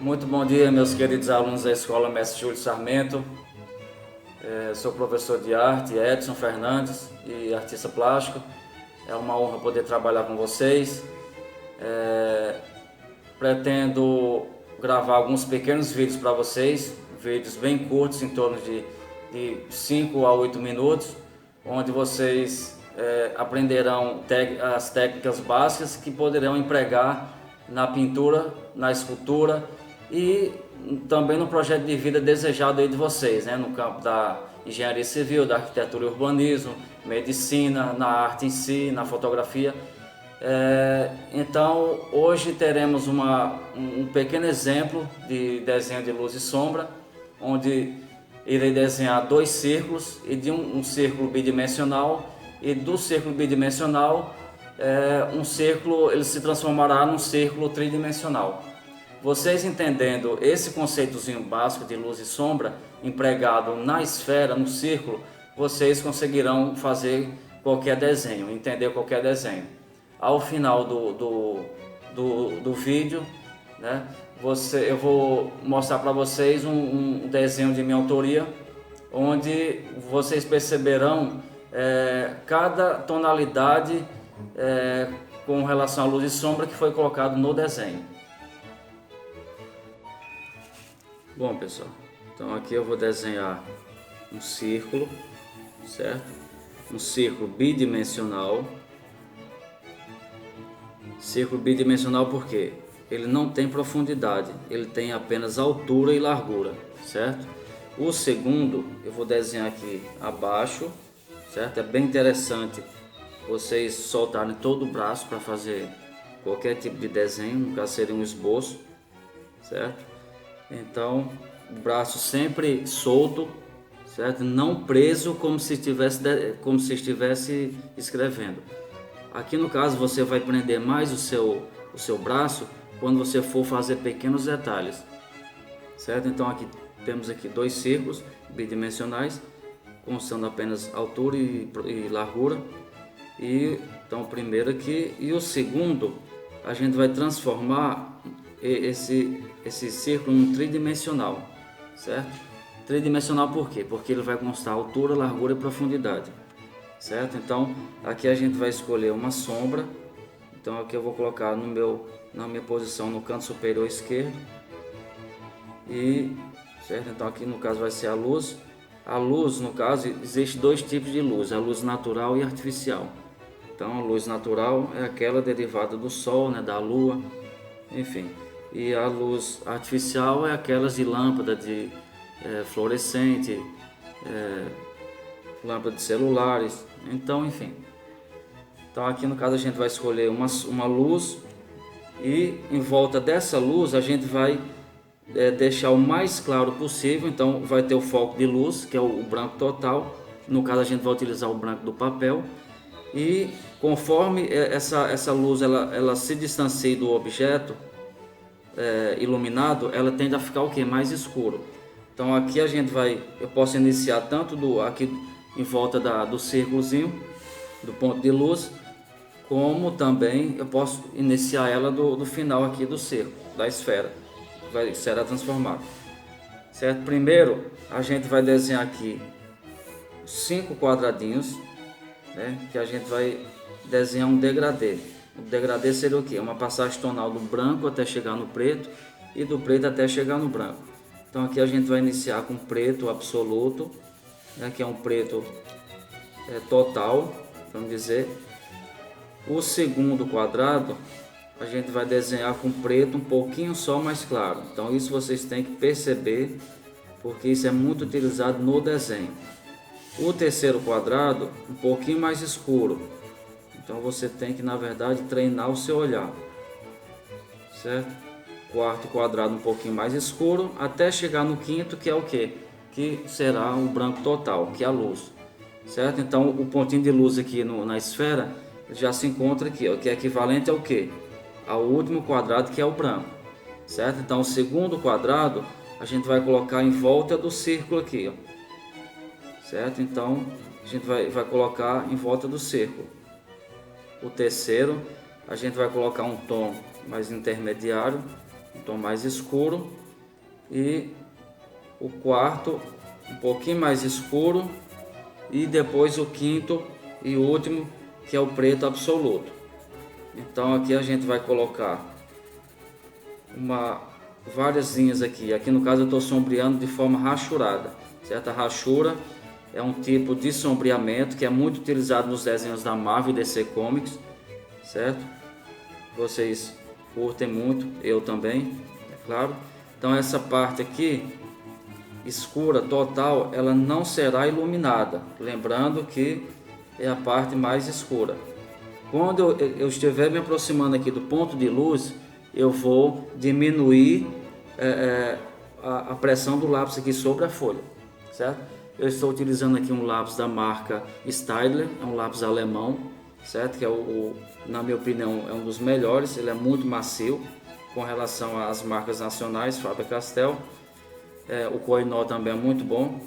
Muito bom dia, meus queridos alunos da Escola Mestre Júlio Sarmento. Sou professor de arte, Edson Fernandes, e artista plástico. É uma honra poder trabalhar com vocês. Pretendo gravar alguns pequenos vídeos para vocês, vídeos bem curtos, em torno de 5 a 8 minutos, onde vocês aprenderão as técnicas básicas que poderão empregar na pintura, na escultura e também no projeto de vida desejado aí de vocês, né? No campo da engenharia civil, da arquitetura e urbanismo, medicina, na arte em si, na fotografia. Então hoje teremos um pequeno exemplo de desenho de luz e sombra, onde irei desenhar dois círculos e de um círculo bidimensional, e do círculo bidimensional um círculo ele se transformará num círculo tridimensional. Vocês entendendo esse conceitozinho básico de luz e sombra empregado na esfera, no círculo, vocês conseguirão fazer qualquer desenho, entender qualquer desenho. Ao final do vídeo, né, eu vou mostrar para vocês um desenho de minha autoria, onde vocês perceberão cada tonalidade com relação à luz e sombra que foi colocado no desenho. Bom, pessoal, então aqui eu vou desenhar um círculo, certo? Um círculo bidimensional. Círculo bidimensional porque ele não tem profundidade, ele tem apenas altura e largura, certo? O segundo eu vou desenhar aqui abaixo, certo? É bem interessante vocês soltarem todo o braço para fazer qualquer tipo de desenho, no caso seria um esboço, certo? Então, o braço sempre solto, certo? Não preso como se estivesse escrevendo. Aqui no caso você vai prender mais o seu braço quando você for fazer pequenos detalhes, certo? Então aqui temos aqui dois círculos bidimensionais, constando apenas altura e largura. E então o primeiro aqui e o segundo a gente vai transformar esse círculo num tridimensional, certo? Tridimensional por quê? Porque ele vai constar altura, largura e profundidade, certo? Então aqui a gente vai escolher uma sombra. Então aqui eu vou colocar na minha posição no canto superior esquerdo, e certo? Então aqui no caso vai ser a luz. A luz, no caso, existe dois tipos de luz: a luz natural e artificial. Então a luz natural é aquela derivada do sol, né, da lua, enfim. E a luz artificial é aquelas de lâmpada de fluorescente, lâmpada de celulares, então enfim. Então aqui no caso a gente vai escolher uma luz, e em volta dessa luz a gente vai deixar o mais claro possível. Então vai ter o foco de luz, que é o branco total. No caso a gente vai utilizar o branco do papel, e conforme essa luz ela se distancia do objeto iluminado, ela tende a ficar o que? Mais escuro. Então aqui eu posso iniciar tanto aqui em volta do círculozinho, do ponto de luz, como também eu posso iniciar ela do final aqui do círculo, da esfera, será transformado, certo? Primeiro a gente vai desenhar aqui 5 quadradinhos, né, que a gente vai desenhar um degradê. O degradê seria o que? Uma passagem tonal do branco até chegar no preto, e do preto até chegar no branco. Então aqui a gente vai iniciar com preto absoluto, né, que é um preto total, vamos dizer. O segundo quadrado a gente vai desenhar com preto um pouquinho só mais claro. Então isso vocês têm que perceber, porque isso é muito utilizado no desenho. O terceiro quadrado um pouquinho mais escuro. Então você tem que, na verdade, treinar o seu olhar, certo? Quarto quadrado um pouquinho mais escuro, até chegar no quinto, que é o que? Que será o branco total, que é a luz, certo? Então o pontinho de luz aqui na esfera já se encontra aqui, ó, que é equivalente ao que? Ao último quadrado, que é o branco, certo? Então o segundo quadrado a gente vai colocar em volta do círculo aqui, ó, certo? Então a gente vai colocar em volta do círculo. O terceiro a gente vai colocar um tom mais intermediário, tom mais escuro, e o quarto um pouquinho mais escuro, e depois o quinto e último, que é o preto absoluto. Então aqui a gente vai colocar várias linhas aqui. Aqui no caso eu estou sombreando de forma rachurada, certo? A rachura é um tipo de sombreamento que é muito utilizado nos desenhos da Marvel e DC Comics, certo? Vocês curtem muito, eu também, é claro. Então essa parte aqui escura total, ela não será iluminada, lembrando que é a parte mais escura. Quando eu estiver me aproximando aqui do ponto de luz, eu vou diminuir a pressão do lápis aqui sobre a folha, certo? Eu estou utilizando aqui um lápis da marca Staedtler, é um lápis alemão, certo? Que é na minha opinião é um dos melhores. Ele é muito macio com relação às marcas nacionais, Faber-Castell. O Koh-i-Noor também é muito bom.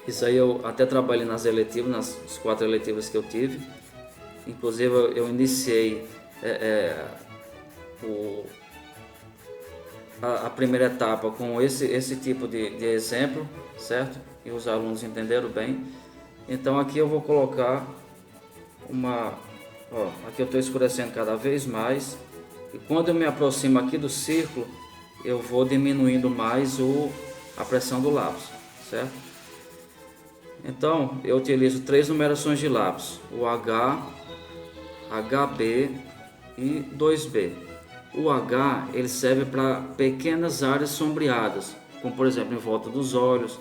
Isso aí eu até trabalhei nas eletivas, nas 4 eletivas que eu tive. Inclusive eu iniciei a primeira etapa com esse tipo de exemplo, certo? E os alunos entenderam bem. Então aqui eu vou colocar aqui eu estou escurecendo cada vez mais, e quando eu me aproximo aqui do círculo, eu vou diminuindo mais a pressão do lápis, certo? Então eu utilizo 3 numerações de lápis, o H, HB e 2B. O H ele serve para pequenas áreas sombreadas, como por exemplo em volta dos olhos,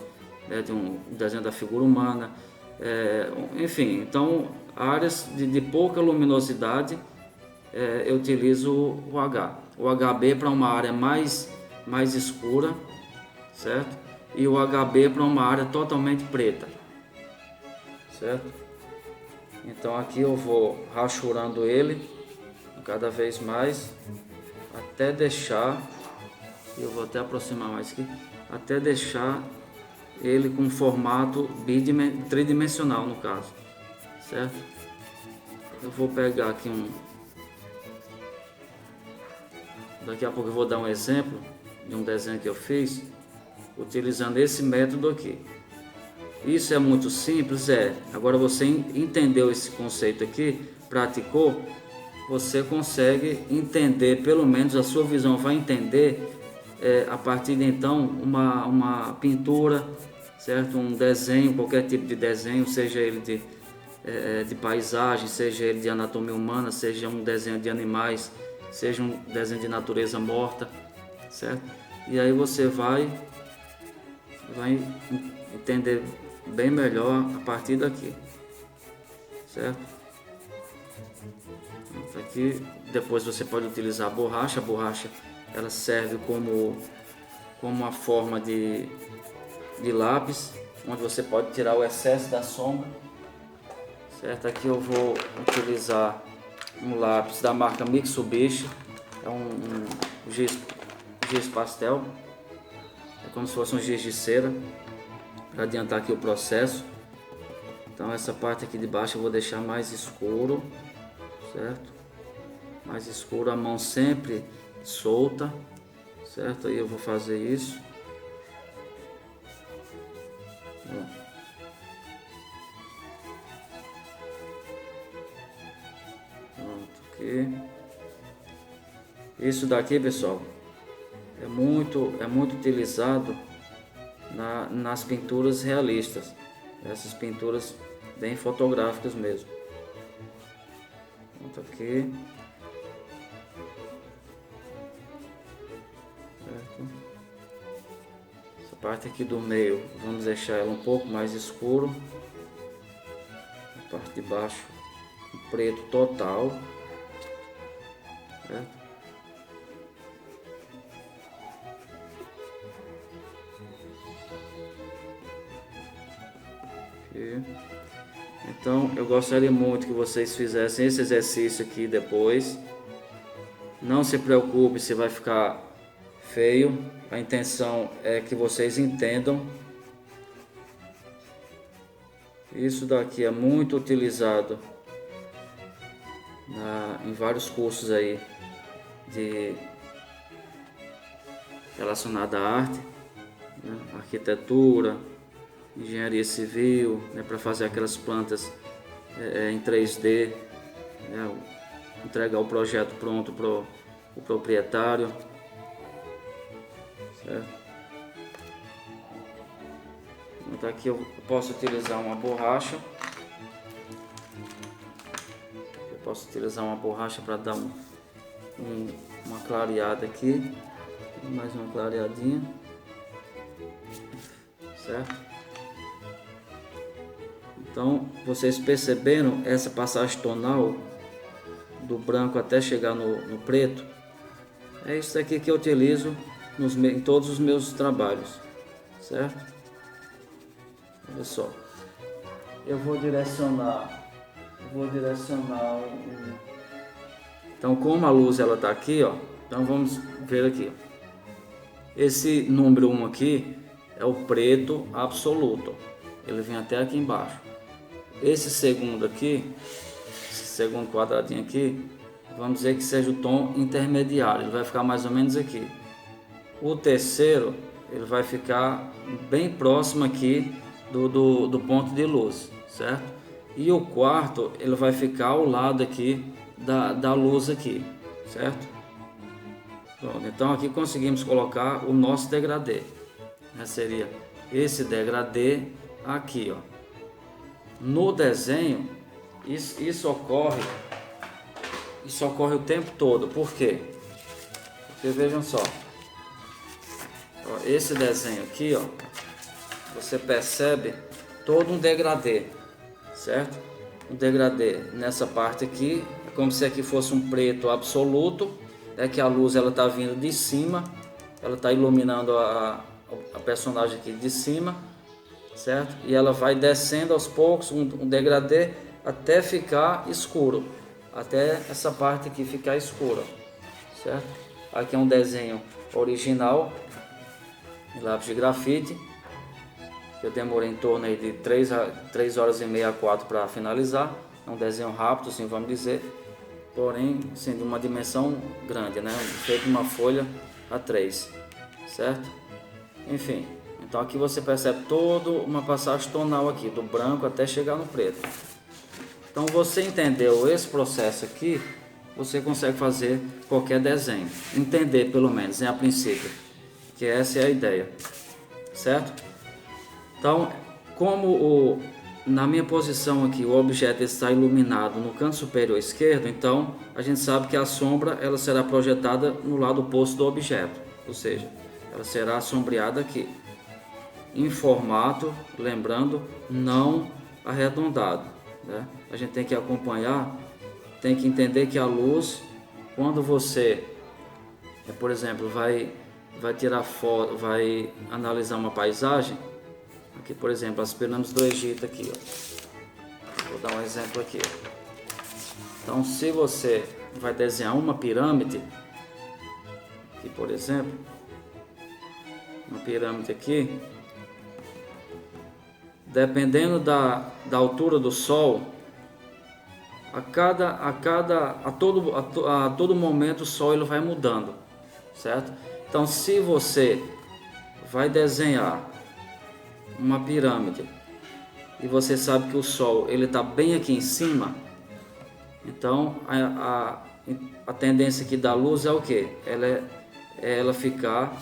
né, tem um desenho da figura humana, enfim, então áreas de pouca luminosidade, eu utilizo o H. O HB para uma área mais escura, certo? E o HB para uma área totalmente preta, certo? Então aqui eu vou rachurando ele cada vez mais até deixar, eu vou até aproximar mais aqui, até deixar ele com formato tridimensional no caso, certo? Eu vou pegar aqui daqui a pouco eu vou dar um exemplo de um desenho que eu fiz utilizando esse método aqui. Isso é muito simples, agora você entendeu esse conceito aqui, praticou, você consegue entender, pelo menos a sua visão vai entender a partir de então uma pintura, certo? Um desenho, qualquer tipo de desenho, seja ele de paisagem, seja ele de anatomia humana, seja um desenho de animais, seja um desenho de natureza morta, certo? E aí você vai entender bem melhor a partir daqui, certo? Aqui depois você pode utilizar a borracha. A borracha ela serve como uma forma de lápis, onde você pode tirar o excesso da sombra, certo? Aqui eu vou utilizar um lápis da marca Mitsubishi, é um giz pastel, é como se fosse um giz de cera, para adiantar aqui o processo. Então essa parte aqui de baixo eu vou deixar mais escuro, certo? Mais escuro, a mão sempre solta, certo? Aí eu vou fazer isso. Pronto, aqui. Isso daqui, pessoal, é muito utilizado nas pinturas realistas, essas pinturas bem fotográficas mesmo. Pronto, aqui. Certo. Essa parte aqui do meio, vamos deixar ela um pouco mais escuro. A parte de baixo, um preto total. Certo? Então eu gostaria muito que vocês fizessem esse exercício aqui depois. Não se preocupe se vai ficar feio, a intenção é que vocês entendam. Isso daqui é muito utilizado em vários cursos aí relacionada à arte, né? Arquitetura, engenharia civil, né? Para fazer aquelas plantas em 3D, né? Entregar o projeto pronto para o proprietário, certo? Então aqui eu posso utilizar uma borracha. Eu posso utilizar uma borracha para dar uma clareada aqui. Mais uma clareadinha, certo? Então vocês perceberam essa passagem tonal do branco até chegar no preto? É isso aqui que eu utilizo em todos os meus trabalhos, certo? Olha só, eu vou direcionar então, como a luz ela tá aqui, ó, então vamos ver aqui, ó. Esse número 1 aqui é o preto absoluto, ele vem até aqui embaixo. Esse segundo aqui, esse segundo quadradinho aqui, vamos dizer que seja o tom intermediário, ele vai ficar mais ou menos aqui. O terceiro, ele vai ficar bem próximo aqui do ponto de luz, certo? E o quarto, ele vai ficar ao lado aqui da luz aqui, certo? Pronto, então aqui conseguimos colocar o nosso degradê, né? Seria esse degradê aqui, ó. No desenho, isso ocorre o tempo todo. Por quê? Porque vejam só, ó, esse desenho aqui, ó, você percebe todo um degradê, certo? Um degradê nessa parte aqui, é como se aqui fosse um preto absoluto, é que a luz ela tá vindo de cima, ela tá iluminando a personagem aqui de cima, certo? E ela vai descendo aos poucos, um degradê até ficar escuro, até essa parte aqui ficar escura, certo? Aqui é um desenho original de lápis de grafite, que eu demorei em torno aí de 3 horas e meia a 4 para finalizar. É um desenho rápido, assim vamos dizer, porém assim, de uma dimensão grande, né? Feito uma folha A3, certo? Enfim, então aqui você percebe toda uma passagem tonal aqui, do branco até chegar no preto. Então você entendeu esse processo aqui, você consegue fazer qualquer desenho, entender pelo menos, né, a princípio, que essa é a ideia, certo? Então, como na minha posição aqui o objeto está iluminado no canto superior esquerdo, então a gente sabe que a sombra ela será projetada no lado oposto do objeto, ou seja, ela será sombreada aqui, em formato, lembrando, não arredondado, né? A gente tem que acompanhar, tem que entender que a luz, quando você, por exemplo, vai tirar foto, vai analisar uma paisagem, aqui por exemplo as pirâmides do Egito aqui, ó. Vou dar um exemplo aqui. Então se você vai desenhar uma pirâmide, aqui por exemplo, uma pirâmide aqui, dependendo da altura do sol, a todo momento o sol ele vai mudando, certo? Então se você vai desenhar uma pirâmide e você sabe que o sol ele está bem aqui em cima, então a tendência aqui da luz é o que? Ela ficar